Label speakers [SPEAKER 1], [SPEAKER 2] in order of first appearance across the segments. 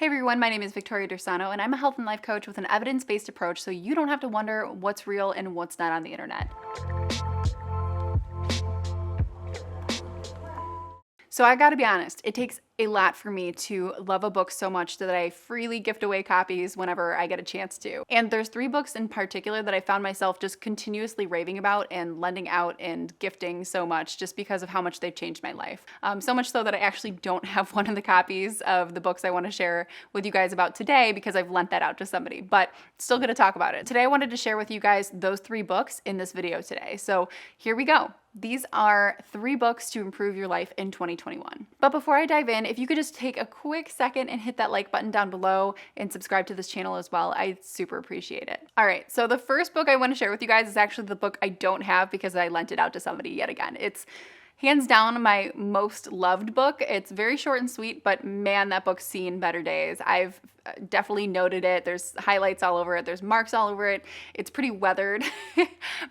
[SPEAKER 1] Hey everyone, my name is Victoria Dorsano, and I'm a health and life coach with an evidence-based approach so you don't have to wonder what's real and what's not on the internet. So I gotta be honest, it takes a lot for me to love a book so much that I freely gift away copies whenever I get a chance to. And there's 3 books in particular that I found myself just continuously raving about and lending out and gifting so much just because of how much they've changed my life. So much so that I actually don't have one of the copies of the books I want to share with you guys about today because I've lent that out to somebody, but still gonna talk about it. Today I wanted to share with you guys those 3 books in this video today. So here we go. These are 3 books to improve your life in 2021. But before I dive in, if you could just take a quick second and hit that like button down below and subscribe to this channel as well, I'd super appreciate it. All right, so the first book I want to share with you guys is actually the book I don't have because I lent it out to somebody yet again. It's hands down my most loved book. It's very short and sweet, but man, that book's seen better days. I've definitely noted it. There's highlights all over it. There's marks all over it. It's pretty weathered,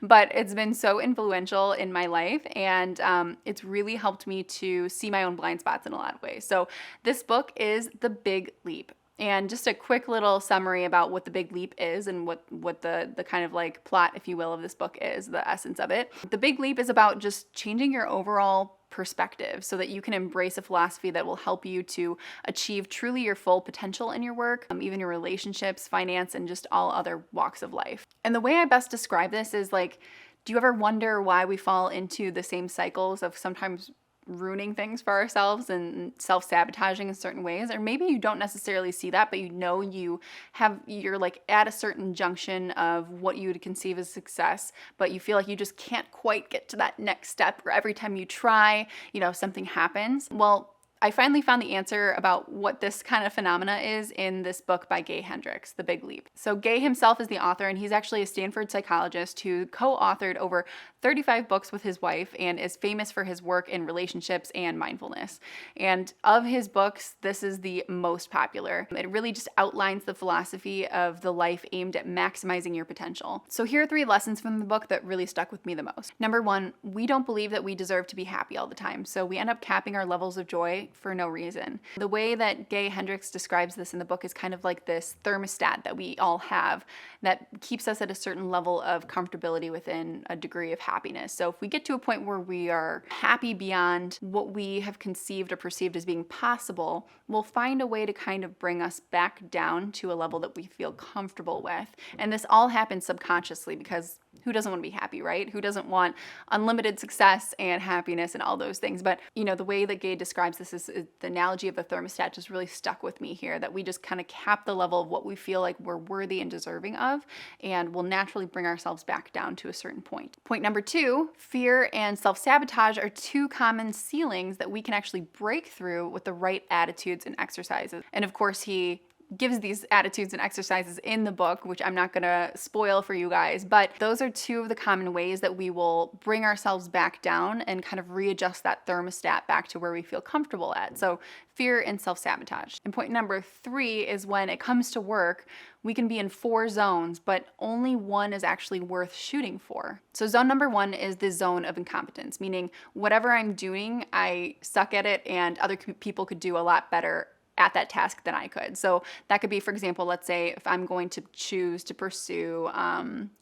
[SPEAKER 1] but it's been so influential in my life, and it's really helped me to see my own blind spots in a lot of ways. So this book is The Big Leap. And just a quick little summary about what The Big Leap is and what the kind of like plot, if you will, of this book is, the essence of it. The Big Leap is about just changing your overall perspective so that you can embrace a philosophy that will help you to achieve truly your full potential in your work, even your relationships, finance, and just all other walks of life. And the way I best describe this is like, do you ever wonder why we fall into the same cycles of sometimes ruining things for ourselves and self-sabotaging in certain ways? Or maybe you don't necessarily see that, but you're like at a certain junction of what you would conceive as success, but you feel like you just can't quite get to that next step, or every time you try, something happens. Well, I finally found the answer about what this kind of phenomena is in this book by Gay Hendricks, The Big Leap. So Gay himself is the author, and he's actually a Stanford psychologist who co-authored over 35 books with his wife and is famous for his work in relationships and mindfulness. And of his books, this is the most popular. It really just outlines the philosophy of the life aimed at maximizing your potential. So here are 3 lessons from the book that really stuck with me the most. Number 1, we don't believe that we deserve to be happy all the time, so we end up capping our levels of joy for no reason. The way that Gay Hendricks describes this in the book is kind of like this thermostat that we all have that keeps us at a certain level of comfortability within a degree of happiness. So if we get to a point where we are happy beyond what we have conceived or perceived as being possible, we'll find a way to kind of bring us back down to a level that we feel comfortable with. And this all happens subconsciously because who doesn't want to be happy, right? Who doesn't want unlimited success and happiness and all those things? But, the way that Gay describes this is the analogy of the thermostat just really stuck with me here, that we just kind of cap the level of what we feel like we're worthy and deserving of, and we'll naturally bring ourselves back down to a certain point. Point number 2, fear and self-sabotage are 2 common ceilings that we can actually break through with the right attitudes and exercises. And of course, he gives these attitudes and exercises in the book, which I'm not gonna spoil for you guys, but those are 2 of the common ways that we will bring ourselves back down and kind of readjust that thermostat back to where we feel comfortable at. So fear and self-sabotage. And point number 3 is when it comes to work, we can be in 4 zones, but only one is actually worth shooting for. So zone number 1 is the zone of incompetence, meaning whatever I'm doing, I suck at it and other people could do a lot better at that task than I could. So that could be, for example, let's say if I'm going to choose to pursue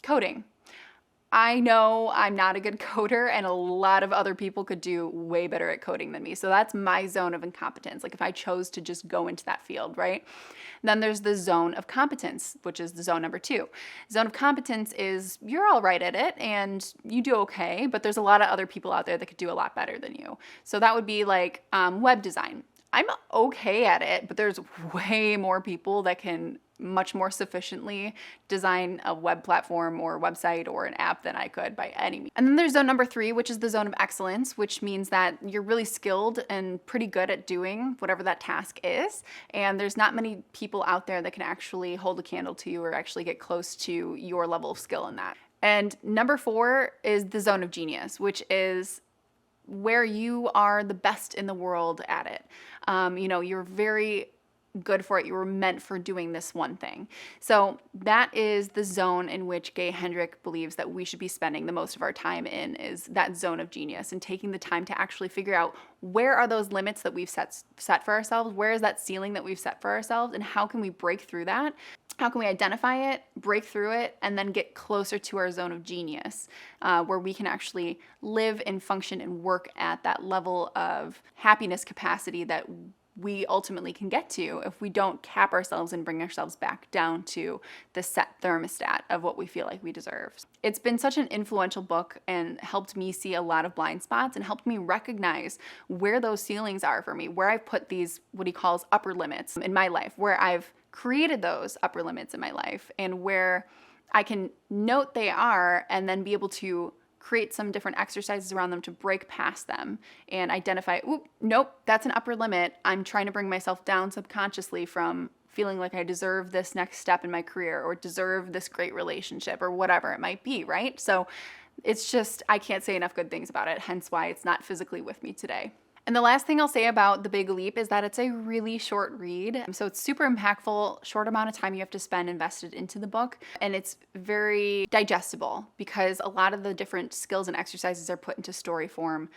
[SPEAKER 1] coding. I know I'm not a good coder and a lot of other people could do way better at coding than me. So that's my zone of incompetence. Like if I chose to just go into that field, right? Then there's the zone of competence, which is the zone number 2. Zone of competence is you're all right at it and you do okay, but there's a lot of other people out there that could do a lot better than you. So that would be like web design. I'm okay at it, but there's way more people that can much more sufficiently design a web platform or website or an app than I could by any means. And then there's zone number 3, which is the zone of excellence, which means that you're really skilled and pretty good at doing whatever that task is. And there's not many people out there that can actually hold a candle to you or actually get close to your level of skill in that. And number 4 is the zone of genius, which is where you are the best in the world at it. You're very good for it. You were meant for doing this one thing. So that is the zone in which Gay Hendrick believes that we should be spending the most of our time in, is that zone of genius, and taking the time to actually figure out where are those limits that we've set for ourselves, where is that ceiling that we've set for ourselves, and how can we break through that? How can we identify it, break through it, and then get closer to our zone of genius, where we can actually live and function and work at that level of happiness capacity that we ultimately can get to if we don't cap ourselves and bring ourselves back down to the set thermostat of what we feel like we deserve. It's been such an influential book and helped me see a lot of blind spots and helped me recognize where those ceilings are for me, where I've put these, what he calls upper limits in my life, where I've created those upper limits in my life, and where I can note they are and then be able to create some different exercises around them to break past them and identify, oop, nope, that's an upper limit. I'm trying to bring myself down subconsciously from feeling like I deserve this next step in my career or deserve this great relationship or whatever it might be, right? So it's just, I can't say enough good things about it, hence why it's not physically with me today. And the last thing I'll say about The Big Leap is that it's a really short read. So it's super impactful, short amount of time you have to spend invested into the book. And it's very digestible because a lot of the different skills and exercises are put into story form.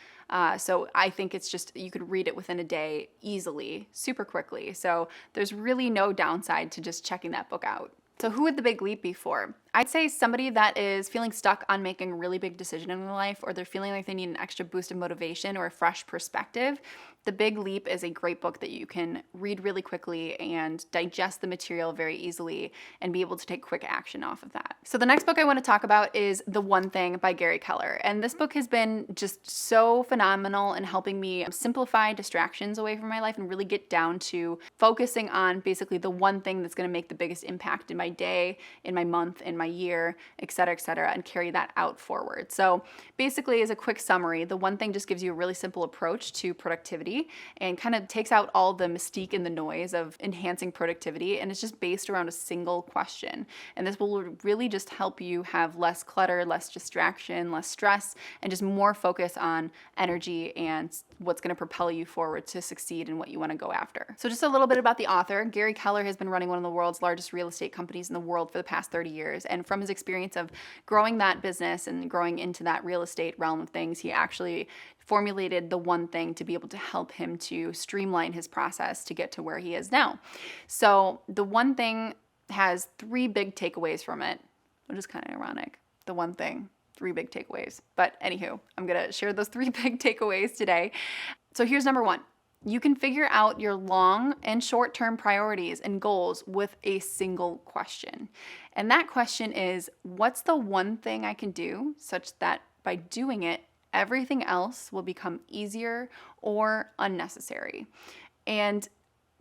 [SPEAKER 1] So I think it's just, you could read it within a day easily, super quickly. So there's really no downside to just checking that book out. So who would The Big Leap be for? I'd say somebody that is feeling stuck on making a really big decision in their life, or they're feeling like they need an extra boost of motivation or a fresh perspective. The Big Leap is a great book that you can read really quickly and digest the material very easily and be able to take quick action off of that. So the next book I want to talk about is The One Thing by Gary Keller. And this book has been just so phenomenal in helping me simplify distractions away from my life and really get down to focusing on basically the one thing that's going to make the biggest impact in my day, in my month, in my year, et cetera, and carry that out forward. So basically, as a quick summary, The One Thing just gives you a really simple approach to productivity and kind of takes out all the mystique and the noise of enhancing productivity. And it's just based around a single question. And this will really just help you have less clutter, less distraction, less stress, and just more focus on energy and what's going to propel you forward to succeed in what you want to go after. So just a little bit about the author. Gary Keller has been running one of the world's largest real estate companies in the world for the past 30 years. And from his experience of growing that business and growing into that real estate realm of things, he actually formulated the one thing to be able to help him to streamline his process to get to where he is now. So The One Thing has 3 big takeaways from it, which is kind of ironic. The One Thing, 3 big takeaways. But anywho, I'm going to share those 3 big takeaways today. So here's number 1. You can figure out your long and short-term priorities and goals with a single question. And that question is, what's the one thing I can do such that by doing it, everything else will become easier or unnecessary? And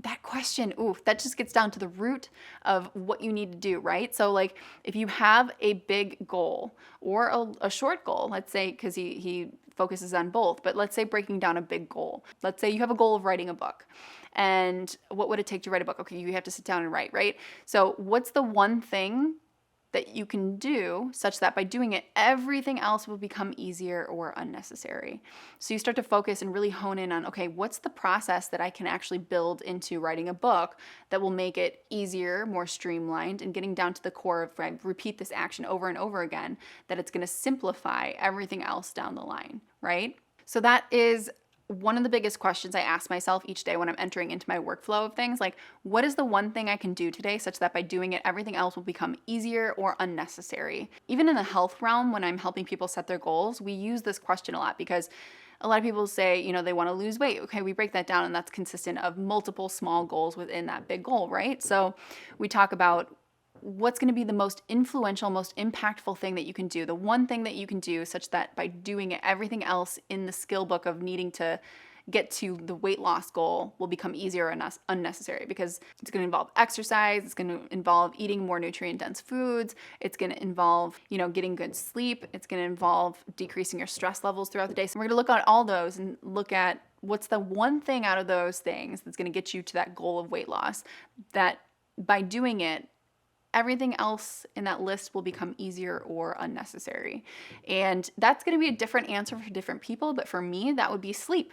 [SPEAKER 1] that question, that just gets down to the root of what you need to do, right? So like if you have a big goal or a short goal, let's say, because he focuses on both, but let's say breaking down a big goal. Let's say you have a goal of writing a book. And what would it take to write a book? Okay, you have to sit down and write, right? So what's the one thing that you can do such that by doing it, everything else will become easier or unnecessary? So you start to focus and really hone in on, okay, what's the process that I can actually build into writing a book that will make it easier, more streamlined, and getting down to the core of, I repeat this action over and over again, that it's going to simplify everything else down the line, right? So that is one of the biggest questions I ask myself each day when I'm entering into my workflow of things, like, what is the one thing I can do today such that by doing it, everything else will become easier or unnecessary? Even in the health realm, when I'm helping people set their goals, we use this question a lot because a lot of people say, they want to lose weight. Okay, we break that down, and that's consistent of multiple small goals within that big goal, right? So we talk about what's going to be the most influential, most impactful thing that you can do, the one thing that you can do such that by doing it, everything else in the skill book of needing to get to the weight loss goal will become easier and unnecessary, because it's going to involve exercise, it's going to involve eating more nutrient-dense foods, it's going to involve, getting good sleep, it's going to involve decreasing your stress levels throughout the day. So we're going to look at all those and look at what's the one thing out of those things that's going to get you to that goal of weight loss, that by doing it, everything else in that list will become easier or unnecessary. And that's going to be a different answer for different people, but for me, that would be sleep.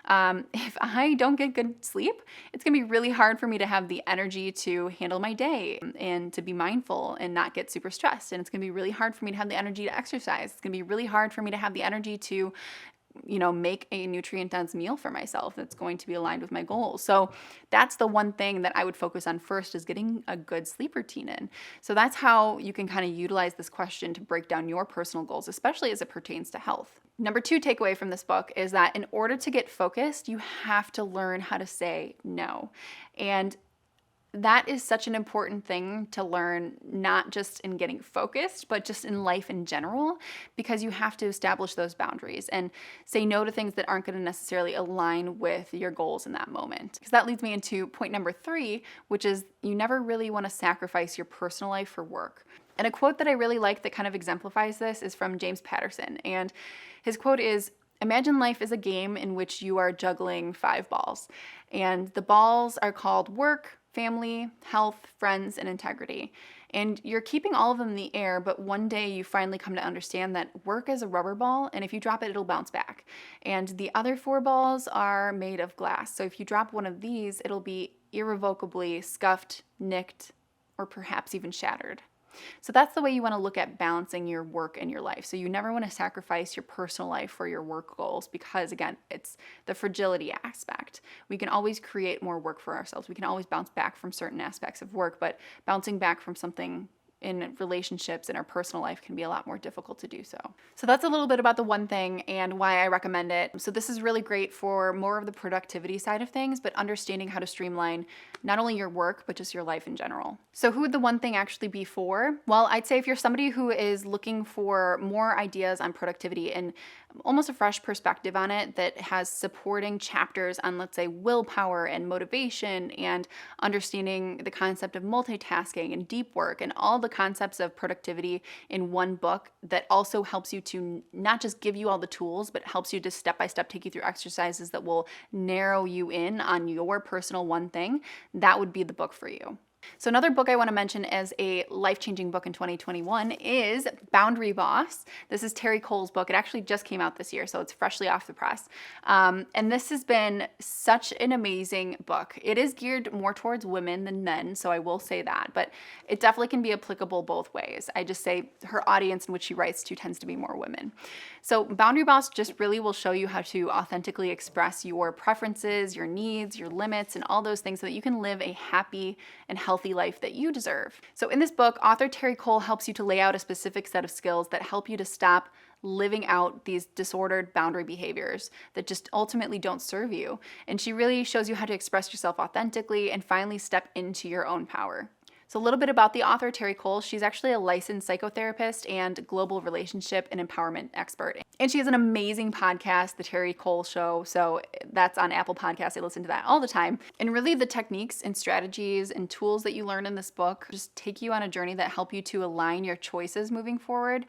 [SPEAKER 1] If I don't get good sleep, it's gonna be really hard for me to have the energy to handle my day and to be mindful and not get super stressed. And it's gonna be really hard for me to have the energy to exercise. It's gonna be really hard for me to have the energy to make a nutrient dense meal for myself that's going to be aligned with my goals. So that's the one thing that I would focus on first, is getting a good sleep routine in. So that's how you can kind of utilize this question to break down your personal goals, especially as it pertains to health. Number 2 takeaway from this book is that in order to get focused, you have to learn how to say no. And that is such an important thing to learn, not just in getting focused, but just in life in general, because you have to establish those boundaries and say no to things that aren't going to necessarily align with your goals in that moment. Because that leads me into point number 3, which is you never really want to sacrifice your personal life for work. And a quote that I really like that kind of exemplifies this is from James Patterson. And his quote is, "Imagine life is a game in which you are juggling 5 balls. And the balls are called work, family, health, friends, and integrity. And you're keeping all of them in the air, but one day you finally come to understand that work is a rubber ball, and if you drop it, it'll bounce back. And the other 4 balls are made of glass. So if you drop one of these, it'll be irrevocably scuffed, nicked, or perhaps even shattered." So that's the way you want to look at balancing your work and your life. So you never want to sacrifice your personal life for your work goals, because again, it's the fragility aspect. We can always create more work for ourselves. We can always bounce back from certain aspects of work, but bouncing back from something in relationships in our personal life can be a lot more difficult to do so. So that's a little bit about the one thing and why I recommend it. So this is really great for more of the productivity side of things, but understanding how to streamline not only your work, but just your life in general. So who would the one thing actually be for? Well, I'd say if you're somebody who is looking for more ideas on productivity and almost a fresh perspective on it that has supporting chapters on, let's say, willpower and motivation and understanding the concept of multitasking and deep work and all the concepts of productivity in one book that also helps you to not just give you all the tools, but helps you to step by step take you through exercises that will narrow you in on your personal one thing, that would be the book for you. So another book I want to mention as a life-changing book in 2021 is Boundary Boss. This is Terry Cole's book. It actually just came out this year, so it's freshly off the press. And this has been such an amazing book. It is geared more towards women than men, so I will say that, but it definitely can be applicable both ways. I just say her audience in which she writes to tends to be more women. So Boundary Boss just really will show you how to authentically express your preferences, your needs, your limits, and all those things so that you can live a happy and healthy life that you deserve. So in this book, author Terry Cole helps you to lay out a specific set of skills that help you to stop living out these disordered boundary behaviors that just ultimately don't serve you. And she really shows you how to express yourself authentically and finally step into your own power. So a little bit about the author, Terry Cole. She's actually a licensed psychotherapist and global relationship and empowerment expert. And she has an amazing podcast, The Terry Cole Show. So that's on Apple Podcasts. I listen to that all the time. And really the techniques and strategies and tools that you learn in this book just take you on a journey that help you to align your choices moving forward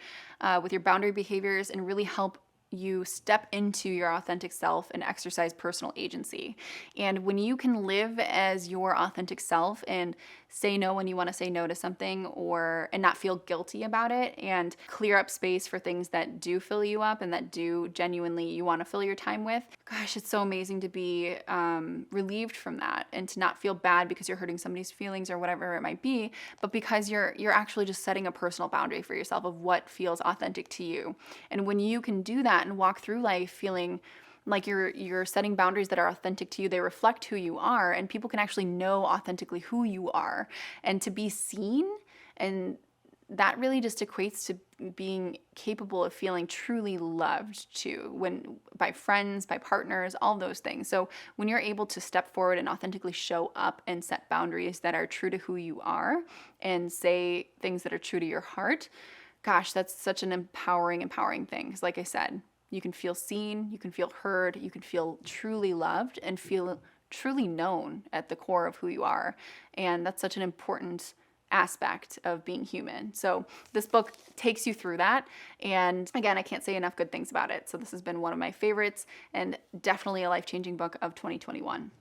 [SPEAKER 1] with your boundary behaviors and really help you step into your authentic self and exercise personal agency. And when you can live as your authentic self and say no when you want to say no to something and not feel guilty about it and clear up space for things that do fill you up and that do genuinely you want to fill your time with, gosh, it's so amazing to be relieved from that and to not feel bad because you're hurting somebody's feelings or whatever it might be, but because you're actually just setting a personal boundary for yourself of what feels authentic to you. And when you can do that and walk through life feeling like you're setting boundaries that are authentic to you, they reflect who you are, and people can actually know authentically who you are and to be seen, and that really just equates to being capable of feeling truly loved too, by friends, by partners, all those things. So when you're able to step forward and authentically show up and set boundaries that are true to who you are and say things that are true to your heart, gosh, that's such an empowering thing. Because like I said, you can feel seen, you can feel heard, you can feel truly loved and feel truly known at the core of who you are. And that's such an important aspect of being human. So this book takes you through that. And again, I can't say enough good things about it. So this has been one of my favorites and definitely a life-changing book of 2021.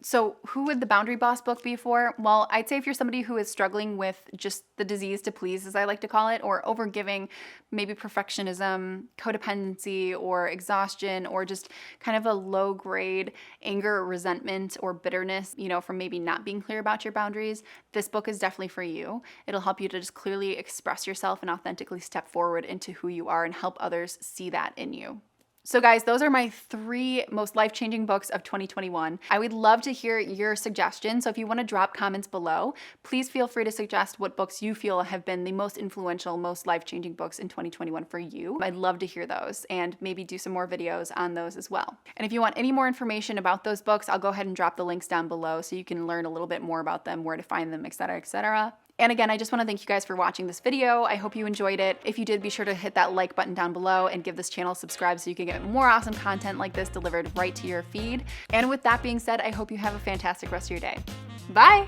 [SPEAKER 1] So who would the Boundary Boss book be for? Well, I'd say if you're somebody who is struggling with just the disease to please, as I like to call it, or overgiving, maybe perfectionism, codependency, or exhaustion, or just kind of a low grade anger, or resentment, or bitterness, from maybe not being clear about your boundaries, this book is definitely for you. It'll help you to just clearly express yourself and authentically step forward into who you are and help others see that in you. So guys, those are my 3 most life-changing books of 2021. I would love to hear your suggestions. So if you want to drop comments below, please feel free to suggest what books you feel have been the most influential, most life-changing books in 2021 for you. I'd love to hear those and maybe do some more videos on those as well. And if you want any more information about those books, I'll go ahead and drop the links down below so you can learn a little bit more about them, where to find them, etc., etc. And again, I just want to thank you guys for watching this video. I hope you enjoyed it. If you did, be sure to hit that like button down below and give this channel a subscribe so you can get more awesome content like this delivered right to your feed. And with that being said, I hope you have a fantastic rest of your day. Bye!